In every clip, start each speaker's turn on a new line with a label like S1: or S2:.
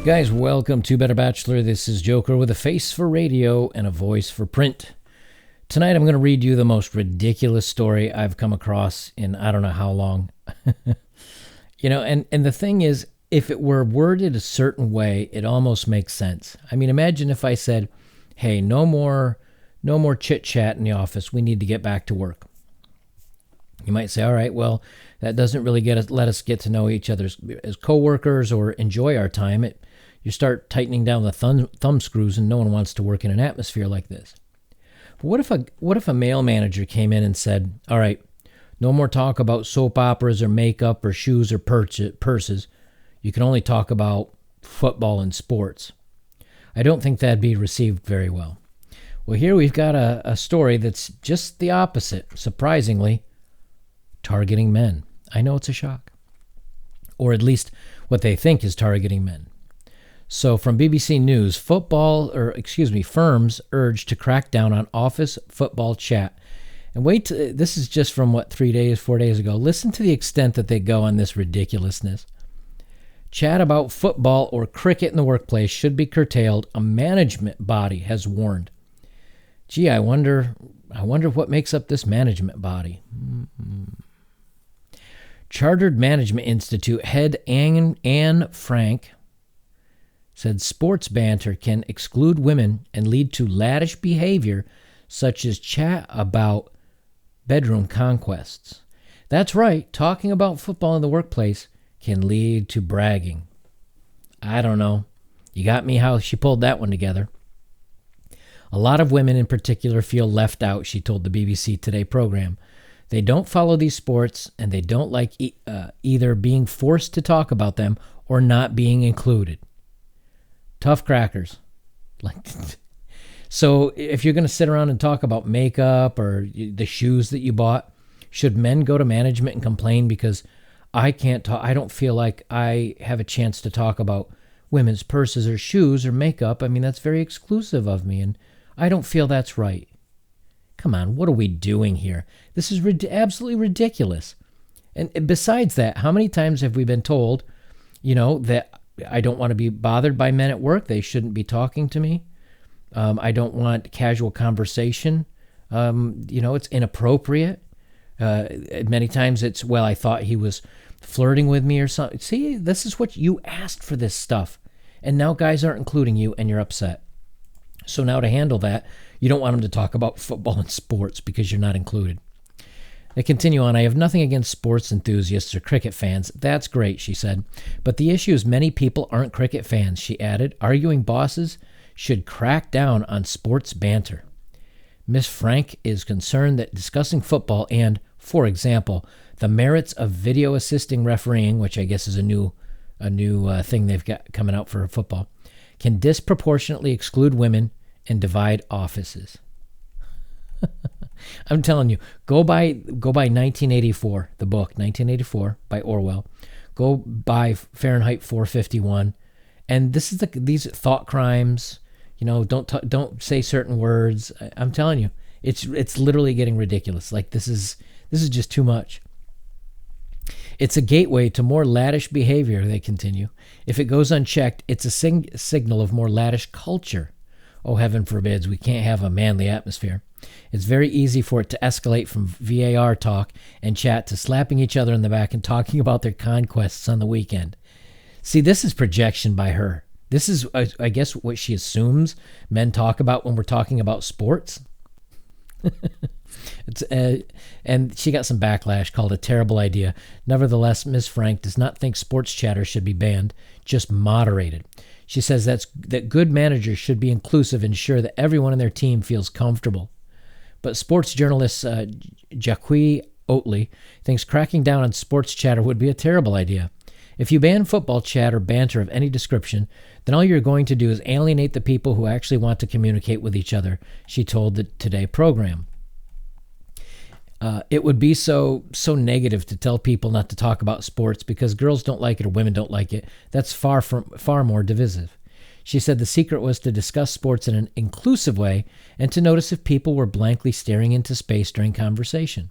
S1: Guys, welcome to Better Bachelor. This is Joker with a face for radio and a voice for print. Tonight I'm going to read you the most ridiculous story I've come across in I don't know how long. And the thing is, if it were worded a certain way, it almost makes sense. I mean, imagine if I said, hey, no more chit-chat in the office. We need to get back to work. You might say, all right, well, that doesn't really let us get to know each other as coworkers or enjoy our time. You start tightening down the thumb screws, and no one wants to work in an atmosphere like this. But what if a male manager came in and said, all right, no more talk about soap operas or makeup or shoes or purses. You can only talk about football and sports. I don't think that'd be received very well. Well, here we've got a story that's just the opposite, surprisingly, targeting men. I know it's a shock. Or at least what they think is targeting men. So from BBC News, firms urge to crack down on office football chat. And this is just from 4 days ago. Listen to the extent that they go on this ridiculously. Chat about football or cricket in the workplace should be curtailed, a management body has warned. Gee, I wonder what makes up this management body. Chartered Management Institute head Anne Frank said sports banter can exclude women and lead to laddish behavior such as chat about bedroom conquests. That's right, talking about football in the workplace can lead to bragging. I don't know. You got me how she pulled that one together. A lot of women in particular feel left out, she told the BBC Today program. They don't follow these sports and they don't like either being forced to talk about them or not being included. Tough crackers. So if you're going to sit around and talk about makeup or the shoes that you bought, should men go to management and complain because I can't talk? I don't feel like I have a chance to talk about women's purses or shoes or makeup. I mean, that's very exclusive of me, and I don't feel that's right. Come on, what are we doing here? This is absolutely ridiculous. And besides that, how many times have we been told, that I don't want to be bothered by men at work. They shouldn't be talking to me. I don't want casual conversation. It's inappropriate. Many times it's, well, I thought he was flirting with me or something. See, this is what you asked for, this stuff. And now guys aren't including you and you're upset. So now to handle that, you don't want them to talk about football and sports because you're not included. They continue on, I have nothing against sports enthusiasts or cricket fans. That's great, she said. But the issue is many people aren't cricket fans, she added, arguing bosses should crack down on sports banter. Miss Frank is concerned that discussing football and, for example, the merits of video assisting refereeing, which I guess is a new thing they've got coming out for football, can disproportionately exclude women and divide offices. I'm telling you, go buy 1984, the book 1984 by Orwell. Go buy Fahrenheit 451, and these thought crimes. Don't say certain words. I'm telling you, it's literally getting ridiculous. Like this is just too much. It's a gateway to more laddish behavior, they continue. If it goes unchecked, it's a signal of more laddish culture. Oh, heaven forbids, we can't have a manly atmosphere. It's very easy for it to escalate from VAR talk and chat to slapping each other in the back and talking about their conquests on the weekend. See, this is projection by her. This is, I guess, what she assumes men talk about when we're talking about sports. And she got some backlash, called a terrible idea. Nevertheless, Ms. Frank does not think sports chatter should be banned, just moderated. She says that good managers should be inclusive and ensure that everyone in their team feels comfortable. But sports journalist Jacqui Oatley thinks cracking down on sports chatter would be a terrible idea. If you ban football chat or banter of any description, then all you're going to do is alienate the people who actually want to communicate with each other, she told the Today program. It would be so negative to tell people not to talk about sports because girls don't like it or women don't like it. That's far more divisive. She said the secret was to discuss sports in an inclusive way and to notice if people were blankly staring into space during conversation.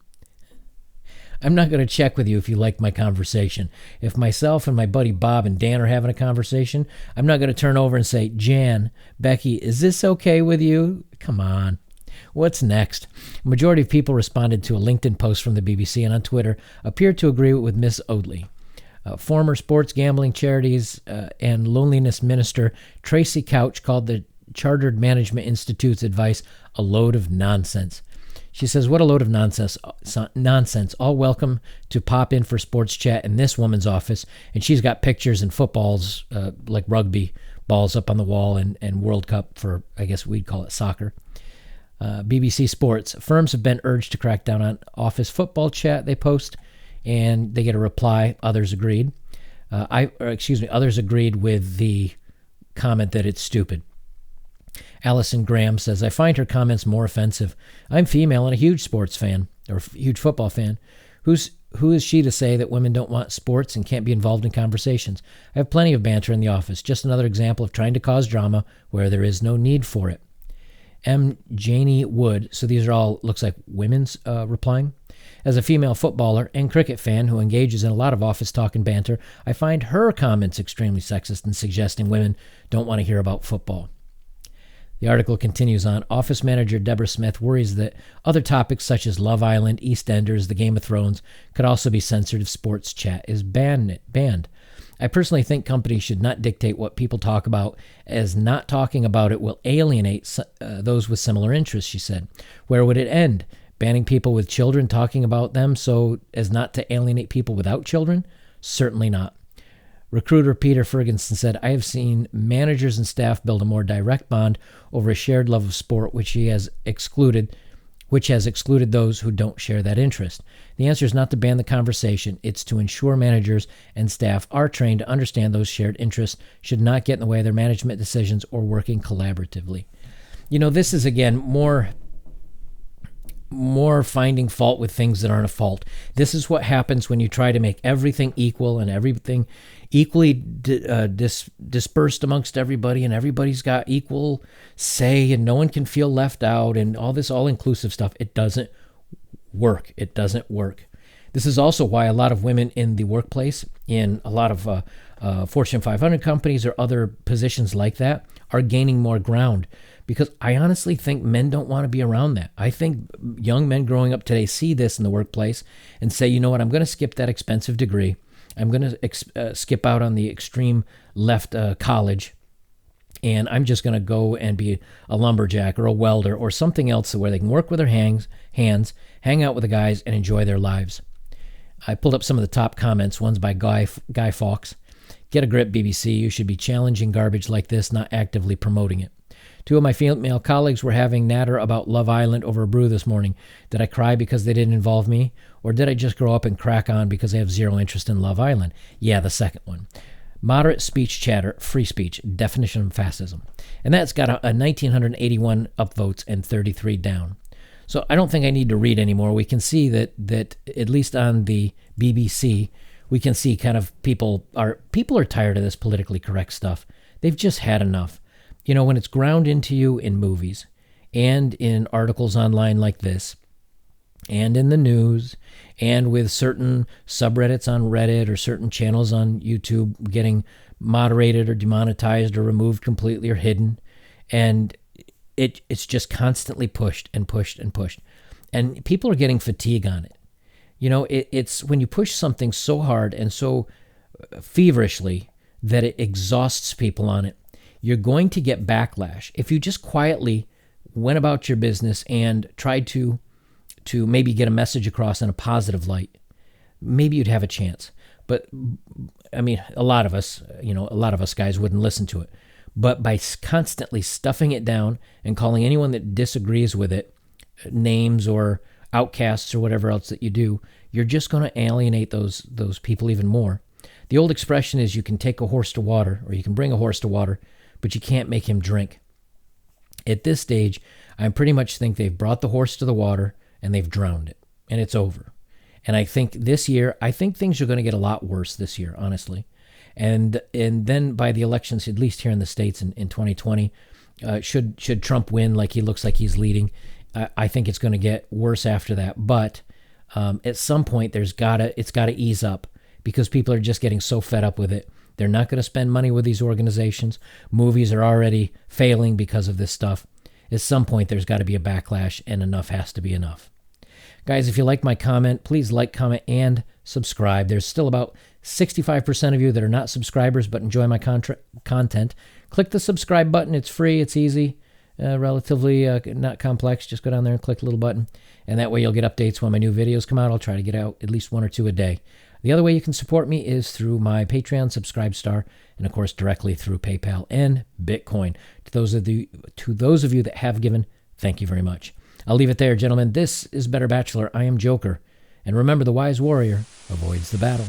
S1: I'm not going to check with you if you like my conversation. If myself and my buddy Bob and Dan are having a conversation, I'm not going to turn over and say, Jan, Becky, is this okay with you? Come on. What's next? A majority of people responded to a LinkedIn post from the BBC and on Twitter appeared to agree with Miss Oatley. Former sports gambling charities and loneliness minister Tracy Couch called the Chartered Management Institute's advice a load of nonsense. She says, what a load of nonsense. All welcome to pop in for sports chat in this woman's office. And she's got pictures and footballs, like rugby balls up on the wall and World Cup for, I guess we'd call it soccer. BBC Sports. Firms have been urged to crack down on office football chat they post, and they get a reply. Others agreed. Others agreed with the comment that it's stupid. Allison Graham says, I find her comments more offensive. I'm female and a huge sports fan, or huge football fan. Who is she to say that women don't want sports and can't be involved in conversations? I have plenty of banter in the office. Just another example of trying to cause drama where there is no need for it. M. Janie Wood, so these are all, looks like women's replying. As a female footballer and cricket fan who engages in a lot of office talk and banter, I find her comments extremely sexist and suggesting women don't want to hear about football. The article continues on. Office manager Deborah Smith worries that other topics such as Love Island, EastEnders, the Game of Thrones could also be censored if sports chat is banned. I personally think companies should not dictate what people talk about, as not talking about it will alienate those with similar interests, she said. Where would it end? Banning people with children talking about them so as not to alienate people without children? Certainly not. Recruiter Peter Ferguson said, I have seen managers and staff build a more direct bond over a shared love of sport, which has excluded those who don't share that interest. The answer is not to ban the conversation. It's to ensure managers and staff are trained to understand those shared interests should not get in the way of their management decisions or working collaboratively. You know, this is, again, more finding fault with things that aren't a fault. This is what happens when you try to make everything equal and everything equally dispersed amongst everybody, and everybody's got equal say and no one can feel left out and all this all-inclusive stuff. It doesn't work. It doesn't work. This is also why a lot of women in the workplace, in a lot of Fortune 500 companies or other positions like that, are gaining more ground. Because I honestly think men don't want to be around that. I think young men growing up today see this in the workplace and say, you know what, I'm going to skip that expensive degree. I'm going to skip out on the extreme left college, and I'm just going to go and be a lumberjack or a welder or something else where they can work with their hands, hang out with the guys, and enjoy their lives. I pulled up some of the top comments. One's by Guy Fawkes. Get a grip, BBC. You should be challenging garbage like this, not actively promoting it. Two of my female colleagues were having natter about Love Island over a brew this morning. Did I cry because they didn't involve me? Or did I just grow up and crack on because I have zero interest in Love Island? Yeah, the second one. Moderate speech chatter, free speech, definition of fascism. And that's got a 1,981 upvotes and 33 down. So I don't think I need to read anymore. We can see that at least on the BBC, we can see kind of people are tired of this politically correct stuff. They've just had enough. You know, when it's ground into you in movies and in articles online like this and in the news and with certain subreddits on Reddit or certain channels on YouTube getting moderated or demonetized or removed completely or hidden, and it's just constantly pushed and pushed and pushed. And people are getting fatigue on it. You know, it's when you push something so hard and so feverishly that it exhausts people on it, you're going to get backlash. If you just quietly went about your business and tried to maybe get a message across in a positive light, maybe you'd have a chance. But I mean, a lot of us guys wouldn't listen to it. But by constantly stuffing it down and calling anyone that disagrees with it names or outcasts or whatever else that you do, you're just going to alienate those people even more. The old expression is you can take a horse to water, or you can bring a horse to water, but you can't make him drink. At this stage, I pretty much think they've brought the horse to the water and they've drowned it, and it's over. And I think this year, things are going to get a lot worse this year, honestly. And then by the elections, at least here in the States in 2020, should Trump win like he looks like he's leading, I think it's going to get worse after that. But At some point, it's gotta ease up because people are just getting so fed up with it. They're not going to spend money with these organizations. Movies are already failing because of this stuff. At some point, there's got to be a backlash, and enough has to be enough. Guys, if you like my comment, please like, comment, and subscribe. There's still about 65% of you that are not subscribers but enjoy my content. Click the subscribe button. It's free. It's easy. Relatively not complex. Just go down there and click the little button. And that way you'll get updates when my new videos come out. I'll try to get out at least 1 or 2 a day. The other way you can support me is through my Patreon, Subscribestar, and of course directly through PayPal and Bitcoin. To those of you that have given, thank you very much. I'll leave it there, gentlemen. This is Better Bachelor. I am Joker. And remember, the wise warrior avoids the battle.